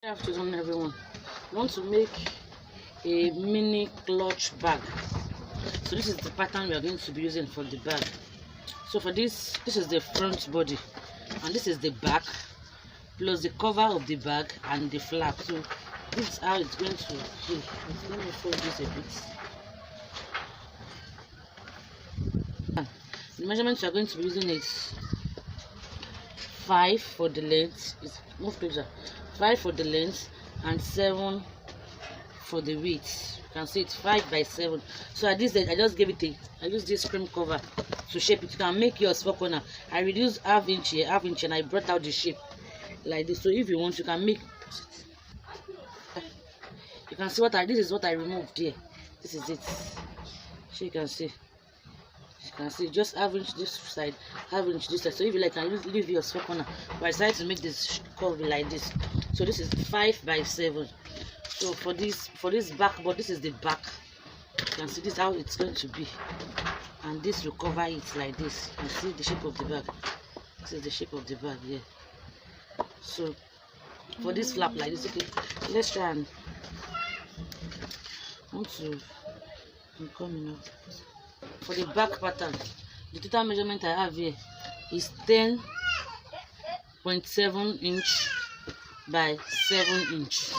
Good afternoon, everyone. I want to make a mini clutch bag. So this is the pattern we are going to be using for the bag. So for this is the front body, and this is the back, plus the cover of the bag and the flap. So this is how it's going to be. Let me fold this a bit. The measurements we are going to be using is 5 for the length. Move closer. 5 for the length and 7 for the width. You can see it's 5 by 7. So at this end, I just gave it I use this cream cover to shape it. You can make yours 4 corner. I reduced half inch here, half inch, and I brought out the shape like this. So if you want, you can make. You can see this is what I removed here. This is it. So you can see. You can see just half inch this side, half inch this side. So if you like, I leave yours 4 corner. But I decided to make this curve like this. So this is 5 by 7. So for this back, but this is the back. You can see this how it's going to be, and this will cover it like this. You can see the shape of the bag. This is the shape of the bag here. So for this flap like this, okay, let's try and I'm coming out. For the back pattern, the total measurement I have here is 10.7 inch by 7 inch.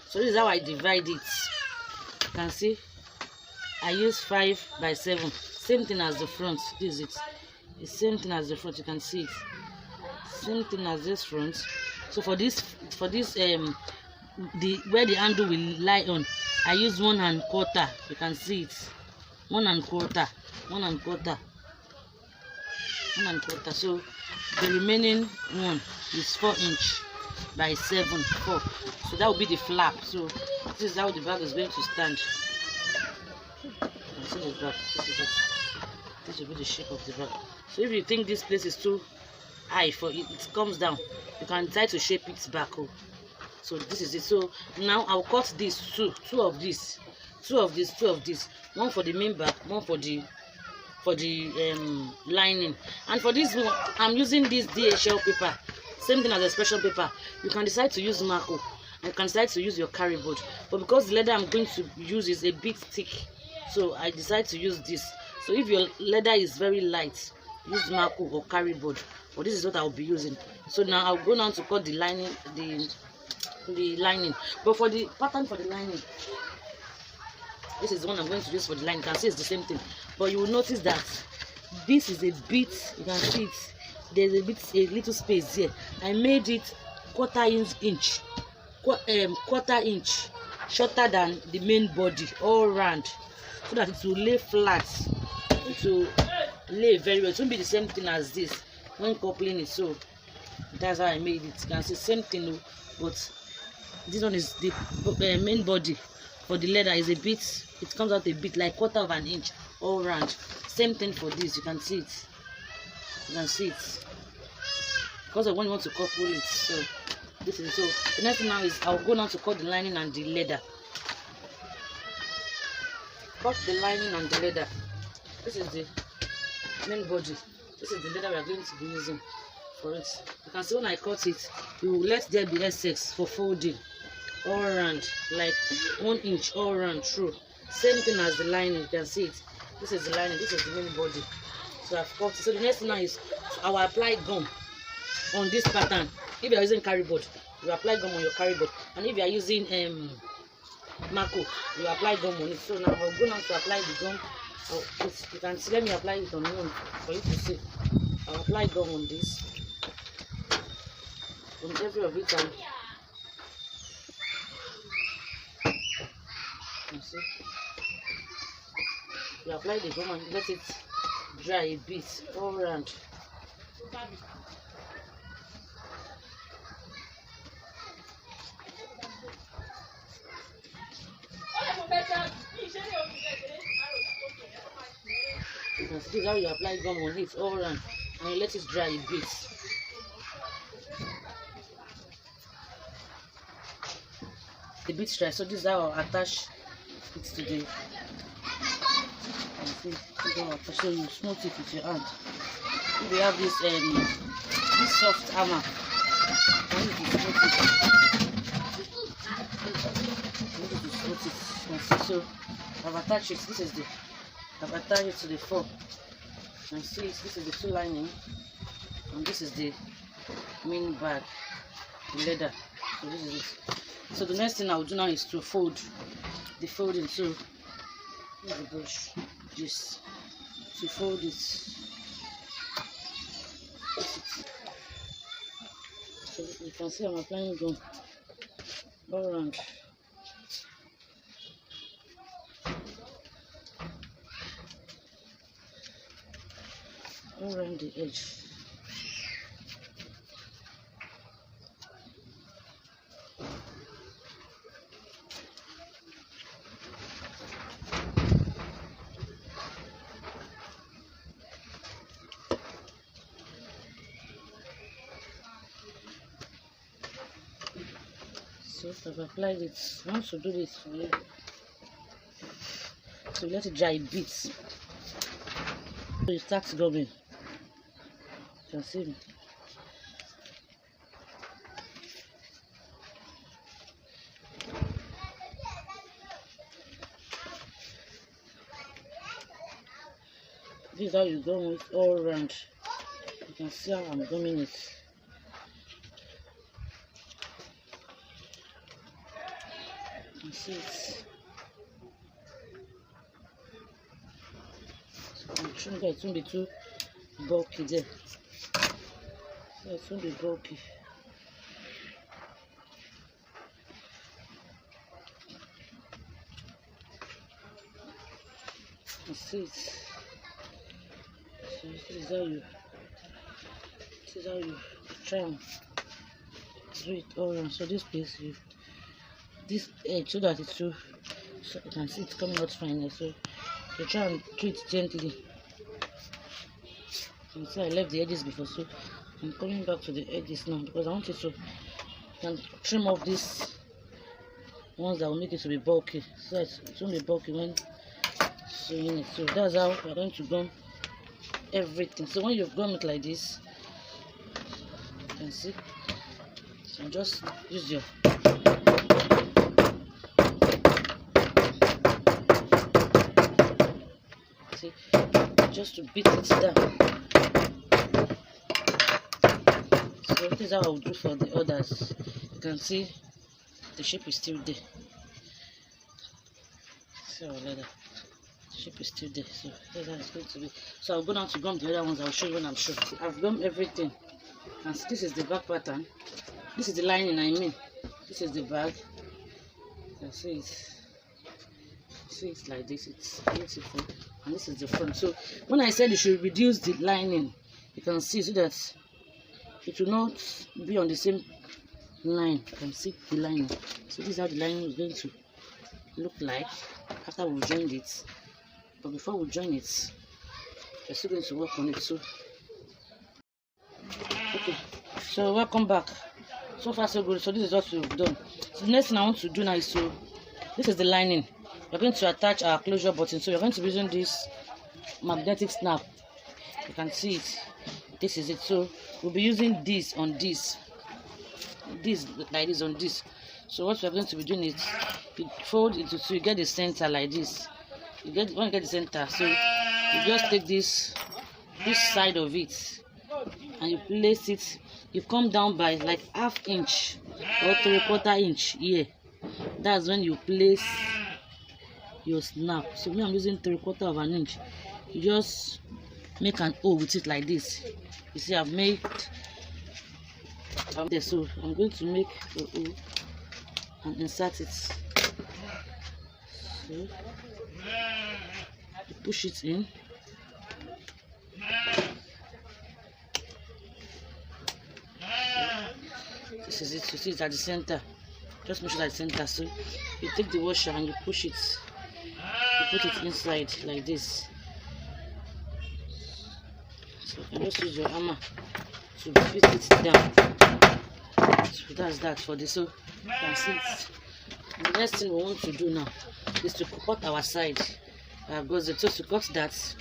So this is how I divide it. You can see I use 5 by 7. Same thing as the front. This is it. The same thing as the front. You can see it. Same thing as this front. So for this where the handle will lie on, I use 1 1/4. You can see it. 1 1/4. 1 1/4. 1 1/4. So the remaining one is 4 inch by 7. 4. So that will be the flap. So this is how the bag is going to stand. See the bag. This is it. This will be the shape of the bag. So if you think this place is too high for it, it comes down. You can try to shape it back. Oh. So this is it. So now I'll cut these two of this. 2 of this. One for the main bag, one for the lining. And for this one, I'm using this DHL paper. Same thing as expression paper. You can decide to use Marco, and you can decide to use your carry board. But because the leather I'm going to use is a bit thick, so I decide to use this. So if your leather is very light, use Marco or carry board. But this is what I'll be using. So now I'll go now to cut the lining, the lining. But for the pattern for the lining, this is the one I'm going to use for the line. You can see it's the same thing, but you will notice that this is a bit. You can see it. There's a little space here. I made it quarter inch shorter than the main body, all round, so that it will lay flat. It will lay very well. It won't be the same thing as this when coupling it. So that's how I made it. You can see same thing, but this one is the main body. For the leather is a bit. It comes out a bit like quarter of an inch all round. Same thing for this. You can see it. You can see it. Because I want to couple it. So this is so. The next thing now is I'll go now to cut the lining and the leather. Cut the lining and the leather. This is the main body. This is the leather we are going to be using for it. You can see when I cut it, you will let there be excess for folding all around, like 1 inch all around through. Same thing as the lining. You can see it. This is the lining. This is the main body. So I've cut it. So the next thing now is I will apply gum on this pattern. If you are using carry board, you apply gum on your carry board, and if you are using Marco, you apply gum on it. So now I'll go now to apply the gum. You can see. Let me apply it on one for you to see. I'll apply gum on this, on every of it. And you see, you apply the gum and let it dry a bit all around. You can see this is how you apply gum on it all around, and you let it dry a bit. The bit dry. So this is how I'll attach it to the. So you smooth it with your hand. If you have this soft hammer, and you smooth it. So I've attached it. This is the I've attached it to the four. And see, this is the two lining, and this is the main bag, the leather. So this is it. So the next thing I'll do now is to fold the folding. So here's the brush, just to fold it. So you can see I'm applying gum all around. All around the edge. So I've applied it. I want to do this for you. So let it dry a bit. So you start rubbing. You can see me. This is how you go with all around. You can see how I'm gumming it. You can see it. So I'm sure that it won't be too bulky there. So it won't be bulky. You can see it. So this is how you try and do it all around. So this place, this edge, so that it's true, so you can see it's coming out fine. So you try and do it gently. You see I left the edges before, so I'm coming back to the edges now because I want it to, you can trim off these ones that will make it to be bulky, so it won't be bulky when sewing it. So that's how we're going to gum everything. So when you've gum it like this, you can see, and just use your see, just to beat it down. So this is how I will do for the others. You can see the shape is still there. So leather. Shape is still there, so that's how it's going to be. So I'll go down to gum the other ones. I'll show you when I'm sure. I've gummed everything, and this is the back pattern. This is the lining, I mean. This is the bag. You can see it. See it's like this. It's beautiful, and this is the front. So when I said you should reduce the lining, you can see so that it will not be on the same line. You can see the lining. So this is how the lining is going to look like after we've joined it. But before we join it, we're still going to work on it. So okay, so welcome back. So far so good. So this is what we've done. So the next thing I want to do now is to, this is the lining. We're going to attach our closure button. So we're going to be using this magnetic snap. You can see it. This is it. So we'll be using this on this like this on this. So what we're going to be doing is you fold into two, you get the center like this. When you get the center, so you just take this side of it and you place it. You come down by like ½ inch or 3/4 inch here. That's when you place your snap. So me, I'm using 3/4 inch. You just make an O with it like this. You see, I've made there. So I'm going to make the O and insert it. So you push it in. This is it. You see it's at the center. Just make sure that it's center. So you take the washer and you push it. You put it inside like this. So you just use your hammer to fit it down. So that's that for this. So you can see it. The next thing we want to do now is to cut our side. Because to cut that,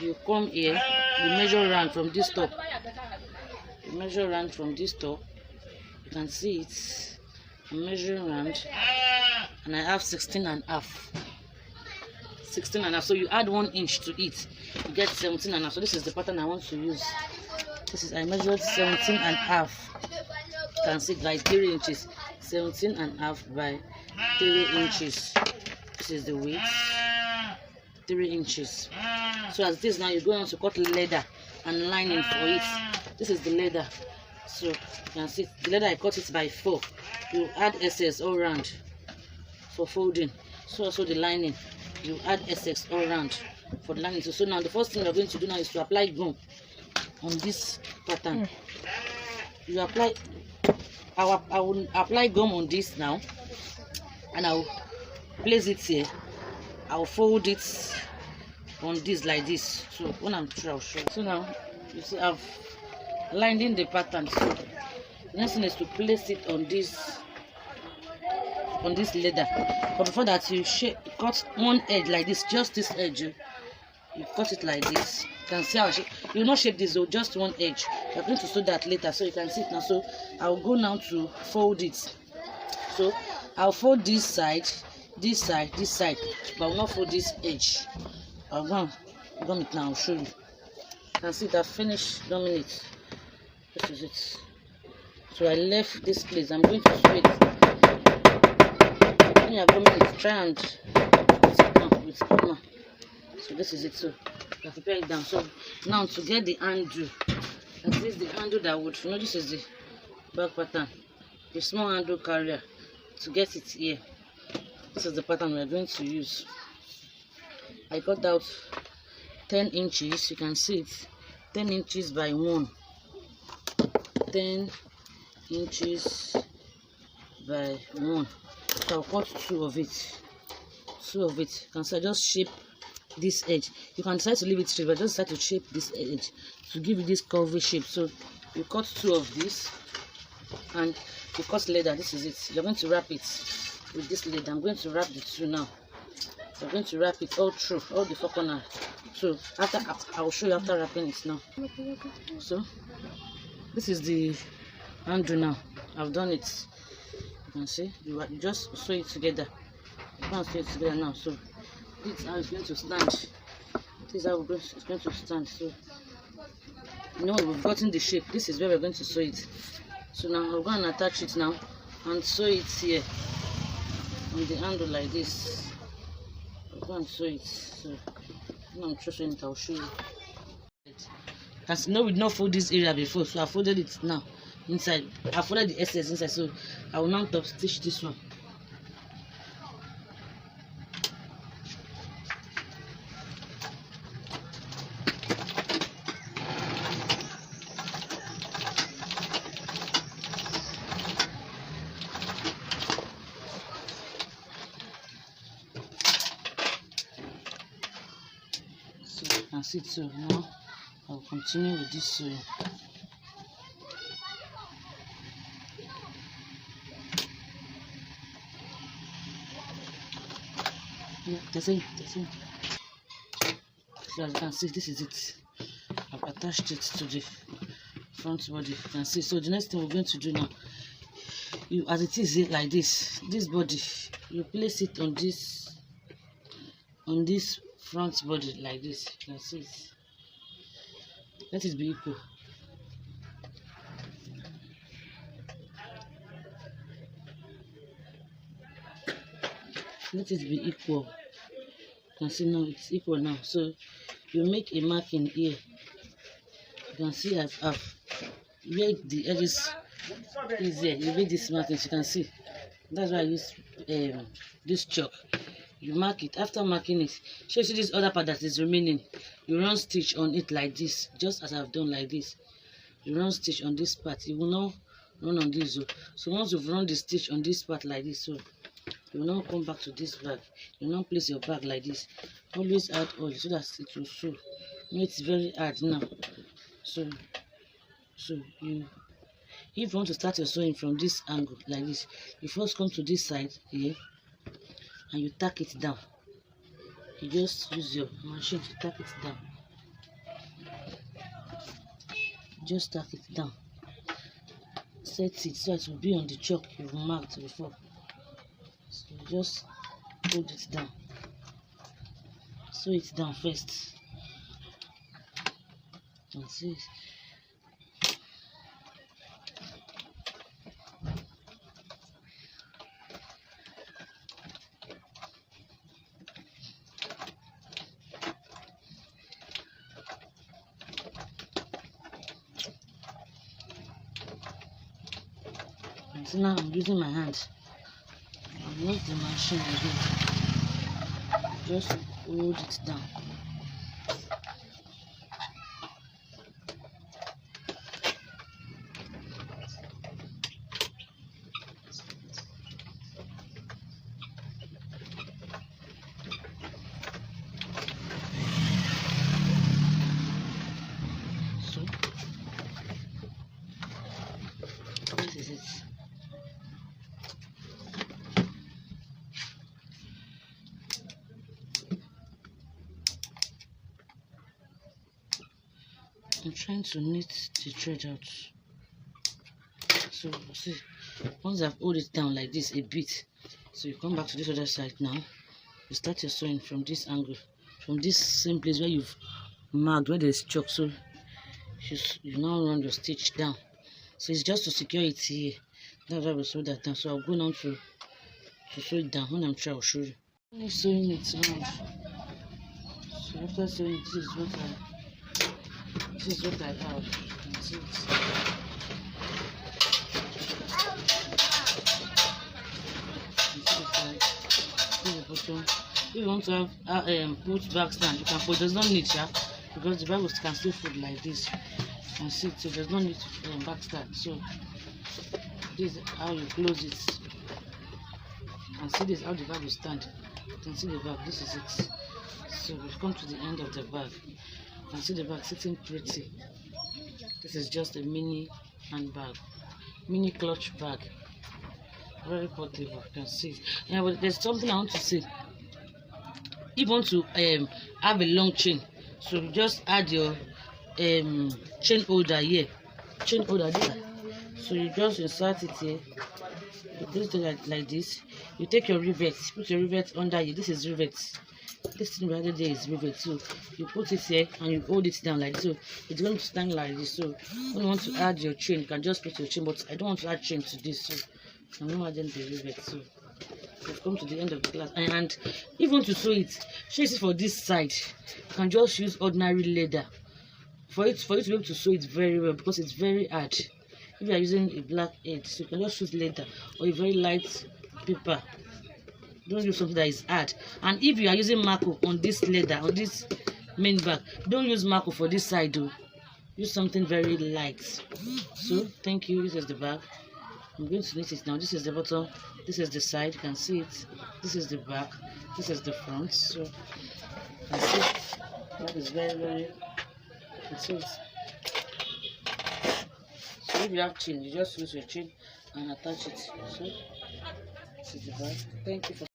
you come here, you measure round from this top. You measure round from this top. You can see it. I'm measuring round, and I have 16 and half. 16 and a half, so you add 1 inch to it, you get 17 and a half. So this is the pattern I want to use. This is, I measured 17 and a half. You can see by 3 inches, 17 and a half by 3 inches. This is the width, 3 inches. So as this now, you're going to cut leather and lining for it. This is the leather. So you can see the leather, I cut it by 4. You add excess all round for folding. So also the lining, you add excess all round for the lining. So now the first thing we're going to do now is to apply gum on this pattern. You apply, I will apply gum on this now, and I'll place it here. I'll fold it on this like this. So when I'm through, I'll show you. So now you see I've lined in the pattern. So the next thing is to place it on this leather. But before that, you cut one edge like this, just this edge. You cut it like this. You can see how you will not shape this though, just one edge. You're going to sew that later, so you can see it now. So I'll go now to fold it. So I'll fold this side, this side, this side, but I will not fold this edge. I'll go and gum it now. I'll show you. You can see that finished gumming it. This is it. So I left this place. I'm going to sew it. When you're gumming it, try and with corner. So this is it. So you have to prepare it down. So now to get the handle, and this is the handle that would, you know, this is the back pattern, the small handle carrier. To get it here, this is the pattern we are going to use. I cut out 10 inches. You can see it, 10 inches by 1, 10 inches by 1. So I'll cut 2 of it. You can see I just shape this edge. You can decide to leave it straight, but just decide to shape this edge to give you this curvy shape. So you cut 2 of this, and you cut leather. This is it. You're going to wrap it with this leather. I'm going to wrap the 2 now. You're going to wrap it all through, all the 4 corners. So after, I'll show you after wrapping it now. So this is the handle now. I've done it. You can see you just sew it together. You can't sew it together now. So this is how it's going to stand. This is how it's going to stand. So you know we've gotten the shape. This is where we're going to sew it. So now I'll go and attach it now and sew it here on the handle like this. I'll go and sew it. So when I'm sewing it, I'll show you. As you know, we did not fold this area before, so I folded it now inside. I folded the excess inside, so I will now top stitch this one. So you can see it. So now I'll continue with this sewing. Yeah, that's it. So as you can see, this is it. I've attached it to the front body. You can see. So the next thing we're going to do now, you, as it is like this body, you place it on this front body like this. You can see it. Let it be equal. Let it be equal. You can see now it's equal now. So you make a mark in here. You can see I've made the edges easier. You make this markings. You can see. That's why I use this chalk. You mark it. After marking it, show you this other part that is remaining. You run stitch on it like this, just as I've done like this. You run stitch on this part. You will not run on this. So once you've run the stitch on this part like this, so you will now come back to this bag. You will now place your bag like this. Always add oil so that it will sew. It's very hard now. So you, if you want to start your sewing from this angle like this, you first come to this side here and you tack it down. You just use your machine to tack it down. Just tack it down. Set it so it will be on the chalk you've marked before. So just hold it down. sew it down first. And see. And so now I'm using my hand. I'll use the machine again. Just hold it down. So this is it. I'm trying to knit the thread out. So see, once I've hold it down like this a bit, so you come back to this other side now. You start your sewing from this angle, from this same place where you've marked where there's chalk. So you now run your stitch down. So it's just to secure it here. That's why we sew that down. So I'll go now to sew it down. When I'm trying, I'll show you. I'm sewing it around. So after sewing, this is what I have. That's it. If you want to have put back stand, you can put. There's no need, yeah, because the bag can still fold like this and sit. So there's no need to back stand. So this is how you close it. And see this how the bag will stand. You can see the bag. This is it. So we've come to the end of the bag. You can see the bag sitting pretty. This is just a mini handbag, mini clutch bag. Very portable. You can see. Yeah, but there's something I want to say. If you want to have a long chain, so you just add your chain holder here, chain holder there. So you just insert it here. You just do like this. You take your rivet, put your rivet under here. This is rivet. This thing right there is rivet. So you put it here and you hold it down like this. So it's going to stand like this. So when you want to add your chain, you can just put your chain. But I don't want to add chain to this. So I'm not adding the rivet. So we've come to the end of the class. And if you want to sew it, trace it for this side. You can just use ordinary leather for it to be able to sew it very well, because it's very hard. If you are using a black edge, so you can just use leather or a very light paper. Don't use something that is hard. And if you are using marco on this leather, on this main bag, don't use marco for this side though. Use something very light. So thank you. This is the bag. I'm going to knit it now. This is the bottom, this is the side, you can see it. This is the back, this is the front. So you can see that is very so if you have chain, you just use your chain and attach it. So this is the back. Thank you for